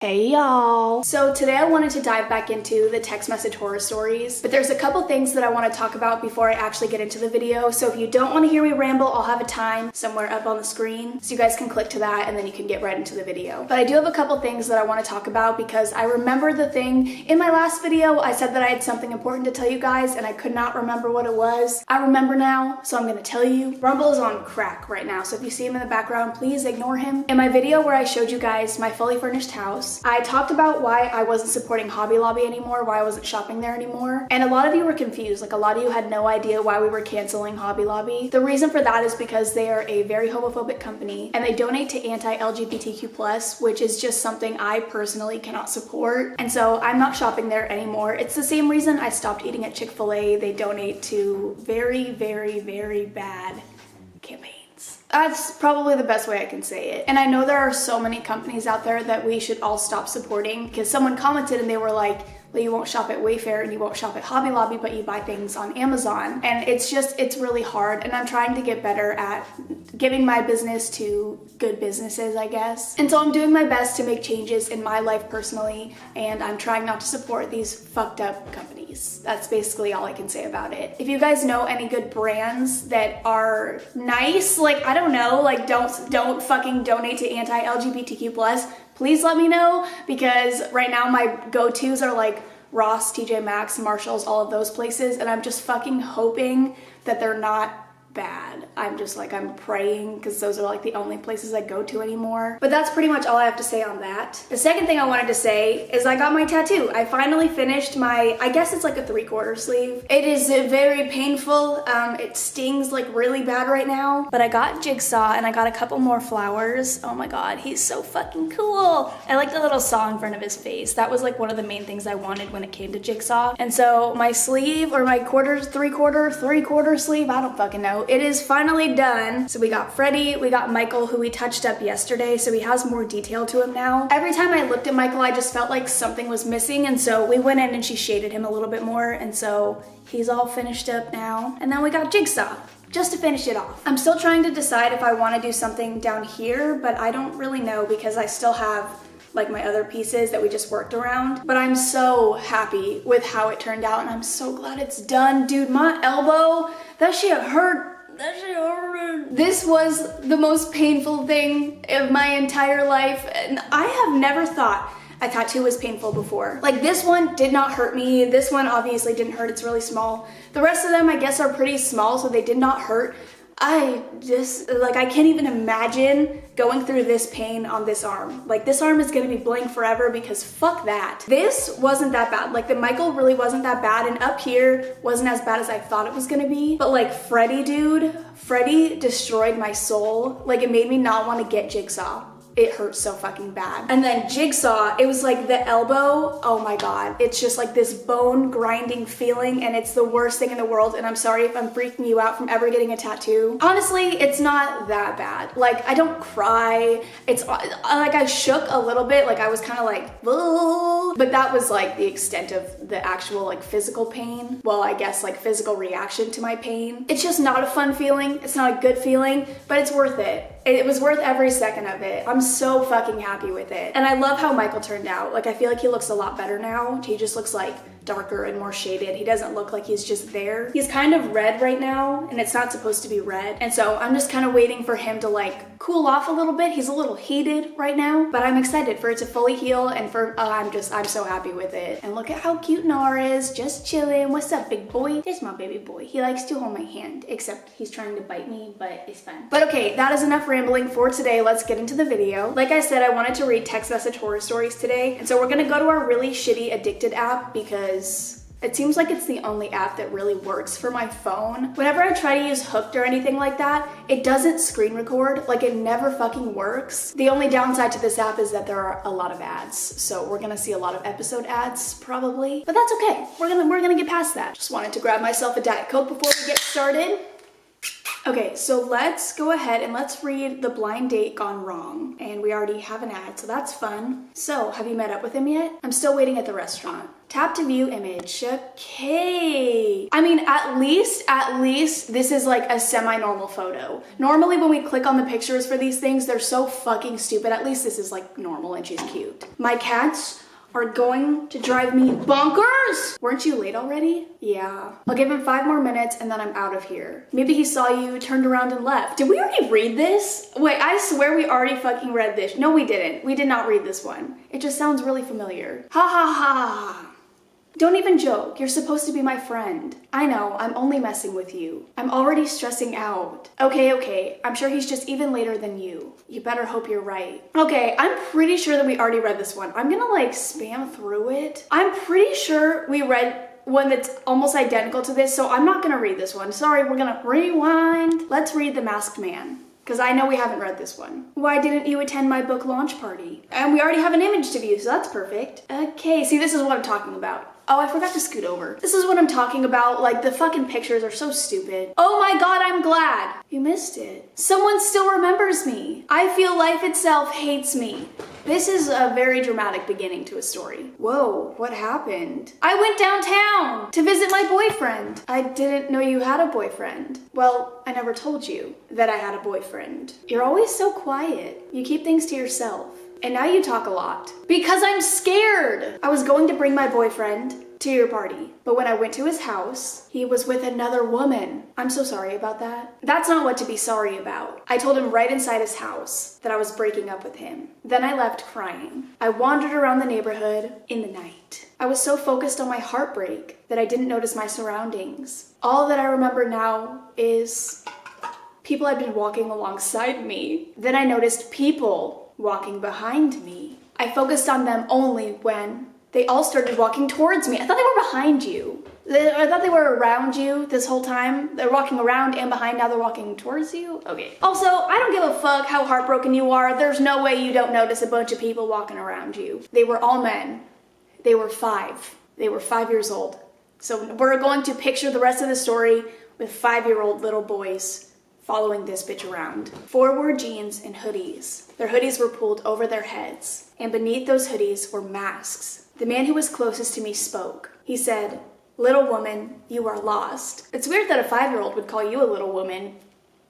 Hey y'all! So today I wanted to dive back into the text message horror stories, but there's a couple things that I want to talk about before I actually get into the video. So if you don't want to hear me ramble, I'll have a time somewhere up on the screen so you guys can click to that and then you can get right into the video. But I do have a couple things that I want to talk about because I remember the thing in my last video. I said that I had something important to tell you guys and I could not remember what it was. I remember now, so I'm going to tell you. Rumble is on crack right now, so if you see him in the background, please ignore him. In my video where I showed you guys my fully furnished house, I talked about why I wasn't supporting Hobby Lobby anymore, why I wasn't shopping there anymore, and a lot of you were confused. Like, a lot of you had no idea why we were canceling Hobby Lobby. The reason for that is because they are a very homophobic company and they donate to anti-LGBTQ+, which is just something I personally cannot support, and so I'm not shopping there anymore. It's the same reason I stopped eating at Chick-fil-A. They donate to very, very, very bad campaigns. That's probably the best way I can say it. And I know there are so many companies out there that we should all stop supporting, because someone commented and they were like, well, you won't shop at Wayfair and you won't shop at Hobby Lobby, but you buy things on Amazon. And it's really hard. And I'm trying to get better at giving my business to good businesses, I guess. And so I'm doing my best to make changes in my life personally, and I'm trying not to support these fucked up companies. That's basically all I can say about it. If you guys know any good brands that are nice, like, I don't know, like, don't fucking donate to anti-LGBTQ+, please let me know, because right now my go-tos are like Ross, TJ Maxx, Marshalls, all of those places, and I'm just fucking hoping that they're not bad. I'm praying, because those are like the only places I go to anymore. But that's pretty much all I have to say on that. The second thing I wanted to say is I got my tattoo. I finally finished my, I guess it's like a 3/4 sleeve. It is very painful. It stings like really bad right now, but I got Jigsaw and I got a couple more flowers. Oh my god, he's so fucking cool. I like the little saw in front of his face. That was like one of the main things I wanted when it came to Jigsaw. And so my sleeve, or my 3/4 sleeve, I don't fucking know, it is finally done. So we got Freddie, we got Michael, who we touched up yesterday, so he has more detail to him now. Every time I looked at Michael, I just felt like something was missing, and so we went in and she shaded him a little bit more, and so he's all finished up now. And then we got Jigsaw, just to finish it off. I'm still trying to decide if I want to do something down here, but I don't really know because I still have like my other pieces that we just worked around. But I'm so happy with how it turned out and I'm so glad it's done. Dude, my elbow, that shit hurt. That shit hurt. This was the most painful thing of my entire life, and I have never thought a tattoo was painful before. Like, this one did not hurt me. This one obviously didn't hurt, it's really small. The rest of them I guess are pretty small, so they did not hurt. I can't even imagine going through this pain on this arm. Like, this arm is gonna be blank forever because fuck that. This wasn't that bad. Like, the Michael really wasn't that bad, and up here wasn't as bad as I thought it was gonna be. But like, Freddie, dude, Freddie destroyed my soul. Like, it made me not want to get Jigsaw. It hurt so fucking bad. And then Jigsaw, it was like the elbow, oh my god. It's just like this bone grinding feeling, and it's the worst thing in the world, and I'm sorry if I'm freaking you out from ever getting a tattoo. Honestly, it's not that bad. Like, I don't cry. It's like I shook a little bit, like I was kind of like, whoa. But that was like the extent of the actual like physical pain. Well, I guess like physical reaction to my pain. It's just not a fun feeling. It's not a good feeling, but it's worth it. It was worth every second of it. I'm so fucking happy with it. And I love how Michael turned out. Like, I feel like he looks a lot better now. He just looks like darker and more shaded. He doesn't look like he's just there. He's kind of red right now, and it's not supposed to be red. And so I'm just kind of waiting for him to like cool off a little bit. He's a little heated right now, but I'm excited for it to fully heal, and for, I'm so happy with it. And look at how cute Nar is, just chilling. What's up, big boy? There's my baby boy. He likes to hold my hand, except he's trying to bite me, but it's fine. But okay, that is enough rambling for today. Let's get into the video. Like I said, I wanted to read text message horror stories today, and so we're gonna go to our really shitty Addicted app because it seems like it's the only app that really works for my phone. Whenever I try to use Hooked or anything like that, it doesn't screen record. Like, it never fucking works. The only downside to this app is that there are a lot of ads, so we're gonna see a lot of episode ads probably, but that's okay. We're gonna get past that. Just wanted to grab myself a Diet Coke before we get started. Okay, so let's go ahead and let's read The Blind Date Gone Wrong. And we already have an ad, so that's fun. So, have you met up with him yet? I'm still waiting at the restaurant. Tap to view image. Okay. I mean, at least this is like a semi-normal photo. Normally when we click on the pictures for these things, they're so fucking stupid. At least this is like normal and she's cute. My cats are going to drive me bonkers! Weren't you late already? Yeah. I'll give him 5 more minutes and then I'm out of here. Maybe he saw you, turned around and left. Did we already read this? Wait, I swear we already fucking read this. No, we didn't. We did not read this one. It just sounds really familiar. Ha ha ha. Don't even joke. You're supposed to be my friend. I know, I'm only messing with you. I'm already stressing out. Okay. I'm sure he's just even later than you. You better hope you're right. Okay, I'm pretty sure that we already read this one. I'm gonna like spam through it. I'm pretty sure we read one that's almost identical to this, so I'm not gonna read this one. Sorry, we're gonna rewind. Let's read The Masked Man, because I know we haven't read this one. Why didn't you attend my book launch party? And we already have an image to view, so that's perfect. Okay, see, this is what I'm talking about. Oh, I forgot to scoot over. This is what I'm talking about. Like, the fucking pictures are so stupid. Oh my god, I'm glad. You missed it. Someone still remembers me. I feel life itself hates me. This is a very dramatic beginning to a story. Whoa, what happened? I went downtown to visit my boyfriend. I didn't know you had a boyfriend. Well, I never told you that I had a boyfriend. You're always so quiet. You keep things to yourself. And now you talk a lot. Because I'm scared! I was going to bring my boyfriend to your party, but when I went to his house, he was with another woman. I'm so sorry about that. That's not what to be sorry about. I told him right inside his house that I was breaking up with him. Then I left crying. I wandered around the neighborhood in the night. I was so focused on my heartbreak that I didn't notice my surroundings. All that I remember now is people had been walking alongside me. Then I noticed people walking behind me. I focused on them only when they all started walking towards me. I thought they were behind you. I thought they were around you this whole time. They're walking around and behind, now they're walking towards you? Okay. Also, I don't give a fuck how heartbroken you are. There's no way you don't notice a bunch of people walking around you. They were all men. They were 5. They were 5 years old. So we're going to picture the rest of the story with 5-year-old little boys following this bitch around. 4 wore jeans and hoodies. Their hoodies were pulled over their heads, and beneath those hoodies were masks. The man who was closest to me spoke. He said, "Little woman, you are lost." It's weird that a 5-year-old would call you a little woman.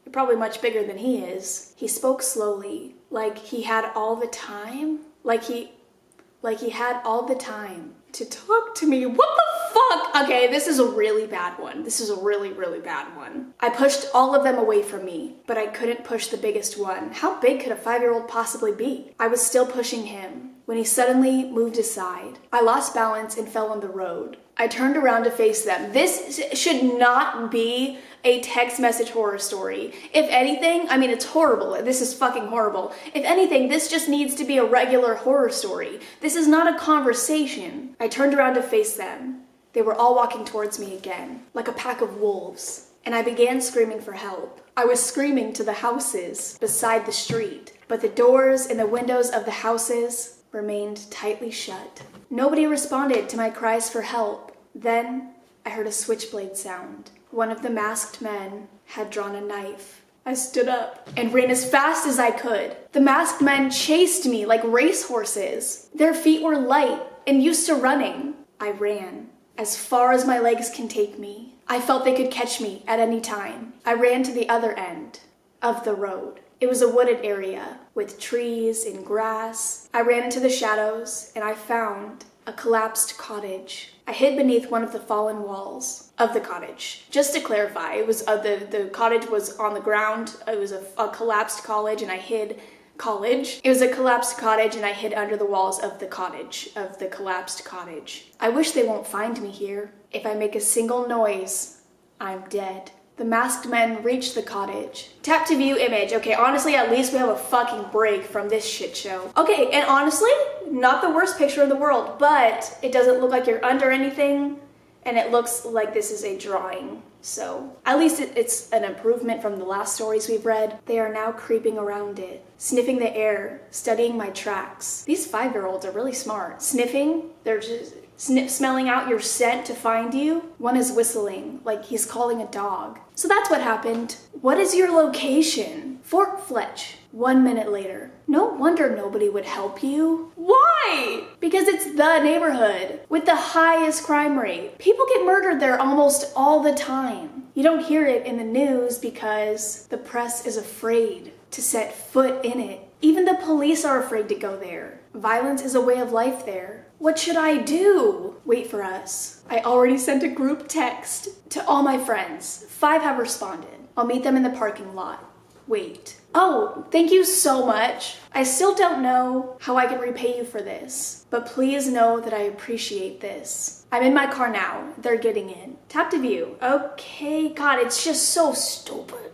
You're probably much bigger than he is. He spoke slowly, like he had all the time. Like he had all the time to talk to me. What the fuck? Okay, this is a really bad one. This is a really, really bad one. I pushed all of them away from me, but I couldn't push the biggest one. How big could a 5-year-old possibly be? I was still pushing him when he suddenly moved aside. I lost balance and fell on the road. I turned around to face them. This should not be a text message horror story. If anything, I mean, it's horrible. This is fucking horrible. If anything, this just needs to be a regular horror story. This is not a conversation. I turned around to face them. They were all walking towards me again, like a pack of wolves. And I began screaming for help. I was screaming to the houses beside the street, but the doors and the windows of the houses remained tightly shut. Nobody responded to my cries for help. Then I heard a switchblade sound. One of the masked men had drawn a knife. I stood up and ran as fast as I could. The masked men chased me like racehorses. Their feet were light and used to running. I ran as far as my legs can take me. I felt they could catch me at any time. I ran to the other end of the road. It was a wooded area with trees and grass. I ran into the shadows and I found a collapsed cottage. I hid beneath one of the fallen walls of the cottage. Just to clarify, it was the cottage was on the ground. It was a collapsed college and I hid college. It was a collapsed cottage and I hid under the walls of the cottage, of the collapsed cottage. I wish they won't find me here. If I make a single noise, I'm dead. The masked men reached the cottage. Tap to view image. Okay, honestly, at least we have a fucking break from this shit show. Okay, and honestly, not the worst picture in the world, but it doesn't look like you're under anything, and it looks like this is a drawing. So, at least it's an improvement from the last stories we've read. They are now creeping around it, sniffing the air, studying my tracks. These 5-year-olds are really smart. Sniffing, they're just smelling out your scent to find you. One is whistling, like he's calling a dog. So that's what happened. What is your location? Fort Fletch. 1 minute later. No wonder nobody would help you. Why? Because it's the neighborhood with the highest crime rate. People get murdered there almost all the time. You don't hear it in the news because the press is afraid to set foot in it. Even the police are afraid to go there. Violence is a way of life there. What should I do? Wait for us. I already sent a group text to all my friends. 5 have responded. I'll meet them in the parking lot. Wait. Oh, thank you so much. I still don't know how I can repay you for this, but please know that I appreciate this. I'm in my car now. They're getting in. Tap to view. Okay, God, it's just so stupid.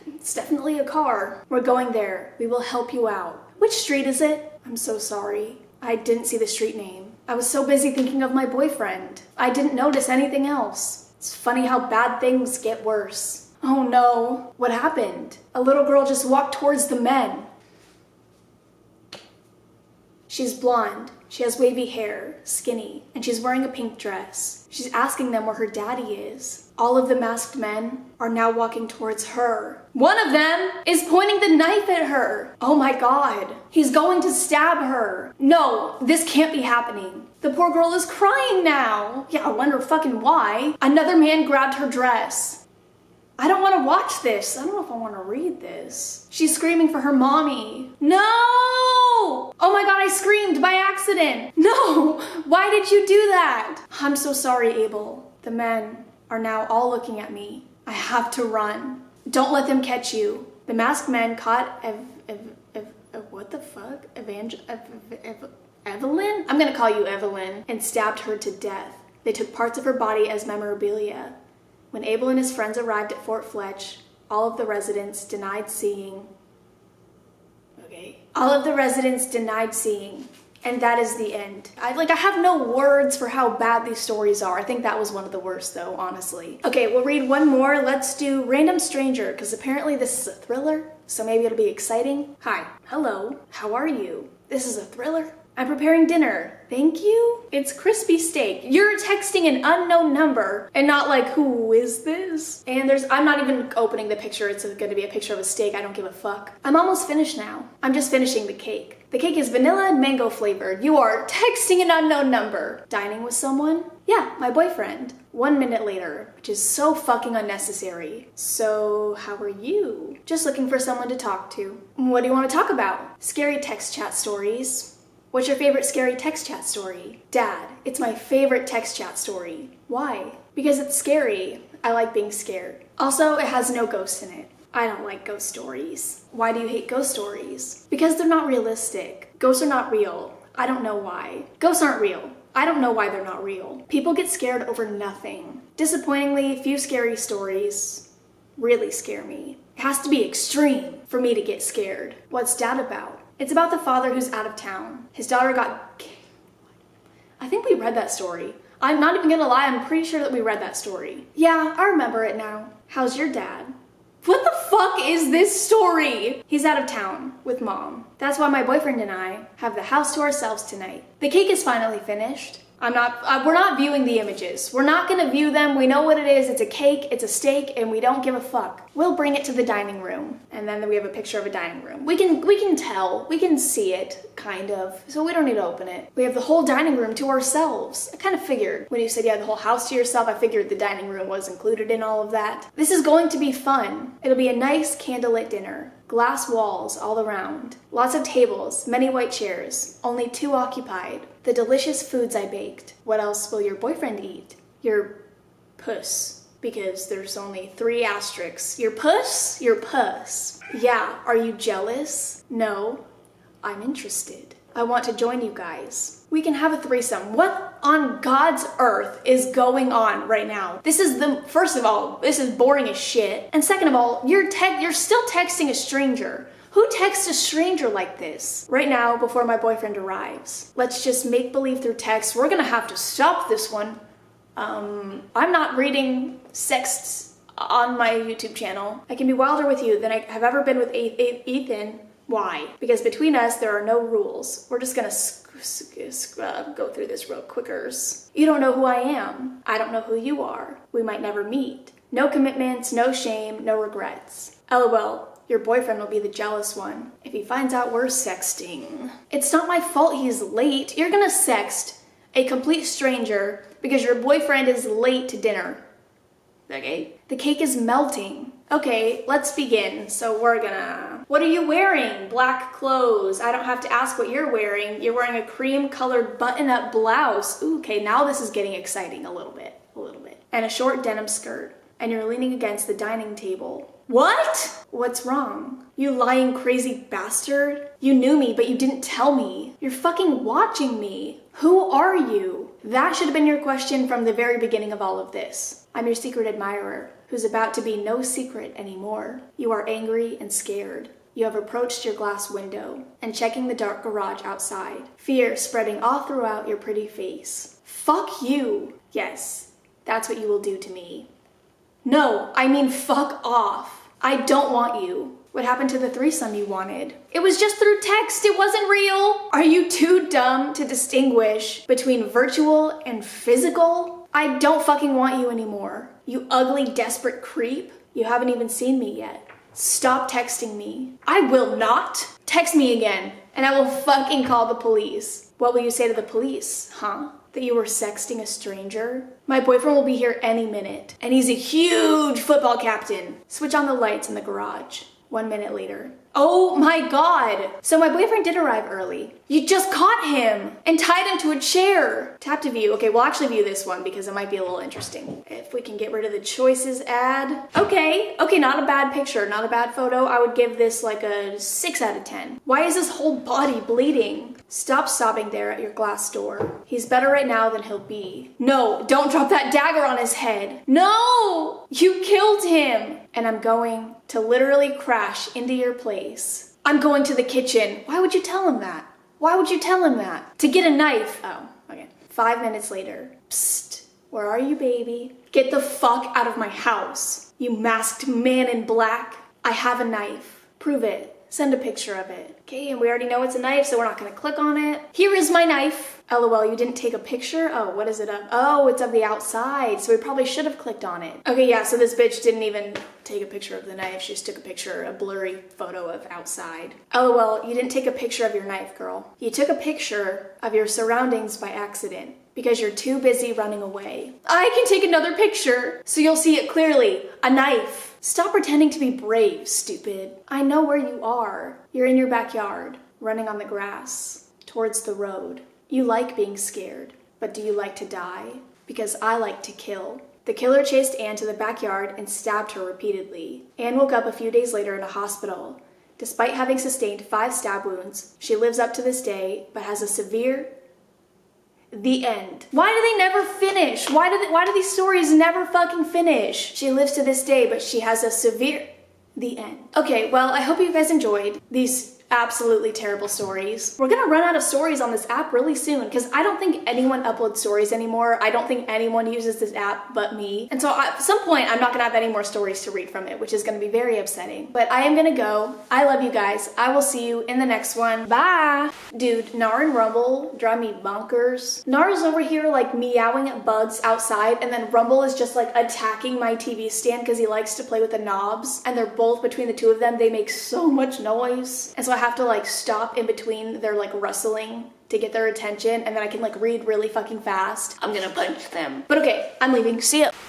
It's definitely a car. We're going there. We will help you out. Which street is it? I'm so sorry. I didn't see the street name. I was so busy thinking of my boyfriend. I didn't notice anything else. It's funny how bad things get worse. Oh no, what happened? A little girl just walked towards the men. She's blonde, she has wavy hair, skinny, and she's wearing a pink dress. She's asking them where her daddy is. All of the masked men are now walking towards her. One of them is pointing the knife at her. Oh my God, he's going to stab her. No, this can't be happening. The poor girl is crying now. Yeah, I wonder fucking why. Another man grabbed her dress. I don't want to watch this. I don't know if I want to read this. She's screaming for her mommy. No! Oh my God, I screamed by accident. No! Why did you do that? I'm so sorry, Abel. The men are now all looking at me. I have to run. Don't let them catch you. The masked men caught what the fuck? Evelyn? I'm gonna call you Evelyn. And stabbed her to death. They took parts of her body as memorabilia. When Abel and his friends arrived at Fort Fletch, all of the residents denied seeing. All of the residents denied seeing, and that is the end. I have no words for how bad these stories are. I think that was one of the worst though, honestly. Okay, we'll read one more. Let's do Random Stranger, because apparently this is a thriller, so maybe it'll be exciting. Hi. Hello. How are you? This is a thriller? I'm preparing dinner. Thank you. It's crispy steak. You're texting an unknown number and not like, who is this? And I'm not even opening the picture. It's gonna be a picture of a steak. I don't give a fuck. I'm almost finished now. I'm just finishing the cake. The cake is vanilla and mango flavored. You are texting an unknown number. Dining with someone? Yeah, my boyfriend. 1 minute later, which is so fucking unnecessary. So, how are you? Just looking for someone to talk to. What do you want to talk about? Scary text chat stories. What's your favorite scary text chat story? Dad, it's my favorite text chat story. Why? Because it's scary. I like being scared. Also, it has no ghosts in it. I don't like ghost stories. Why do you hate ghost stories? Because they're not realistic. Ghosts are not real. I don't know why. Ghosts aren't real. I don't know why they're not real. People get scared over nothing. Disappointingly, few scary stories really scare me. It has to be extreme for me to get scared. What's Dad about? It's about the father who's out of town. His daughter got... I think we read that story. I'm not even gonna lie, I'm pretty sure that we read that story. Yeah, I remember it now. How's your dad? What the fuck is this story? He's out of town with mom. That's why my boyfriend and I have the house to ourselves tonight. The cake is finally finished. we're not viewing the images. We're not gonna view them. We know what it is. It's a cake, it's a steak, and we don't give a fuck. We'll bring it to the dining room. And then we have a picture of a dining room. We can tell, we can see it, kind of. So we don't need to open it. We have the whole dining room to ourselves. I kind of figured when you said you had the whole house to yourself, I figured the dining room was included in all of that. This is going to be fun. It'll be a nice candlelit dinner. Glass walls all around. Lots of tables, many white chairs, only 2 occupied. The delicious foods I baked. What else will your boyfriend eat? Your puss. Because there's only 3 asterisks. Your puss? Your puss. Yeah, are you jealous? No, I'm interested. I want to join you guys. We can have a threesome. What on God's earth is going on right now? First of all, this is boring as shit. And second of all, you're still texting a stranger. Who texts a stranger like this? Right now, before my boyfriend arrives. Let's just make believe through text. We're gonna have to stop this one. I'm not reading sexts on my YouTube channel. I can be wilder with you than I have ever been with Ethan. Why? Because between us, there are no rules. We're just gonna go through this real quickers. You don't know who I am. I don't know who you are. We might never meet. No commitments, no shame, no regrets. LOL. Your boyfriend will be the jealous one if he finds out we're sexting. It's not my fault he's late. You're gonna sext a complete stranger because your boyfriend is late to dinner. Okay? The cake is melting. Okay, let's begin. So what are you wearing? Black clothes. I don't have to ask what you're wearing. You're wearing a cream colored button-up blouse. Ooh, okay, now this is getting exciting a little bit. And a short denim skirt. And you're leaning against the dining table. What? What's wrong? You lying crazy bastard? You knew me, but you didn't tell me. You're fucking watching me. Who are you? That should have been your question from the very beginning of all of this. I'm your secret admirer, who's about to be no secret anymore. You are angry and scared. You have approached your glass window and checking the dark garage outside. Fear spreading all throughout your pretty face. Fuck you. Yes, that's what you will do to me. No, I mean fuck off. I don't want you. What happened to the threesome you wanted? It was just through text, it wasn't real. Are you too dumb to distinguish between virtual and physical? I don't fucking want you anymore. You ugly, desperate creep. You haven't even seen me yet. Stop texting me. I will not. Text me again, and I will fucking call the police. What will you say to the police, huh? That you were sexting a stranger? My boyfriend will be here any minute, and he's a huge football captain. Switch on the lights in the garage. 1 minute later. Oh my god! So my boyfriend did arrive early. You just caught him and tied him to a chair. Tap to view. Okay, we'll actually view this one because it might be a little interesting. If we can get rid of the choices ad. Okay, not a bad picture, not a bad photo. I would give this like a 6 out of 10. Why is his whole body bleeding? Stop sobbing there at your glass door. He's better right now than he'll be. No, don't drop that dagger on his head. No! You killed him! And I'm going to literally crash into your place. I'm going to the kitchen. Why would you tell him that? Why would you tell him that? To get a knife. Oh, okay. 5 minutes later. Psst. Where are you, baby? Get the fuck out of my house. You masked man in black. I have a knife. Prove it. Send a picture of it. Okay, and we already know it's a knife, so we're not gonna click on it. Here is my knife. LOL, you didn't take a picture? Oh, what is it of? Oh, it's of the outside, so we probably should have clicked on it. Okay, yeah, so this bitch didn't even take a picture of the knife. She just took a picture, a blurry photo of outside. LOL, you didn't take a picture of your knife, girl. You took a picture of your surroundings by accident because you're too busy running away. I can take another picture so you'll see it clearly. A knife. Stop pretending to be brave, stupid. I know where you are. You're in your backyard, running on the grass, towards the road. You like being scared, but do you like to die? Because I like to kill. The killer chased Anne to the backyard and stabbed her repeatedly. Anne woke up a few days later in a hospital. Despite having sustained 5 stab wounds, she lives up to this day, but has a severe... The end. Why do they never finish? Why do these stories never fucking finish? She lives to this day, but she has a severe... The end. Okay, well, I hope you guys enjoyed these absolutely terrible stories. We're gonna run out of stories on this app really soon because I don't think anyone uploads stories anymore. I don't think anyone uses this app but me. And so at some point, I'm not gonna have any more stories to read from it, which is gonna be very upsetting. But I am gonna go. I love you guys. I will see you in the next one. Bye! Dude, Nar and Rumble drive me bonkers. Nar's over here like meowing at bugs outside, and then Rumble is just like attacking my TV stand because he likes to play with the knobs. And they're both, between the two of them, they make so much noise. And so I have to like stop in between their like rustling to get their attention, and then I can like read really fucking fast. I'm gonna punch them. But okay, I'm leaving. See ya.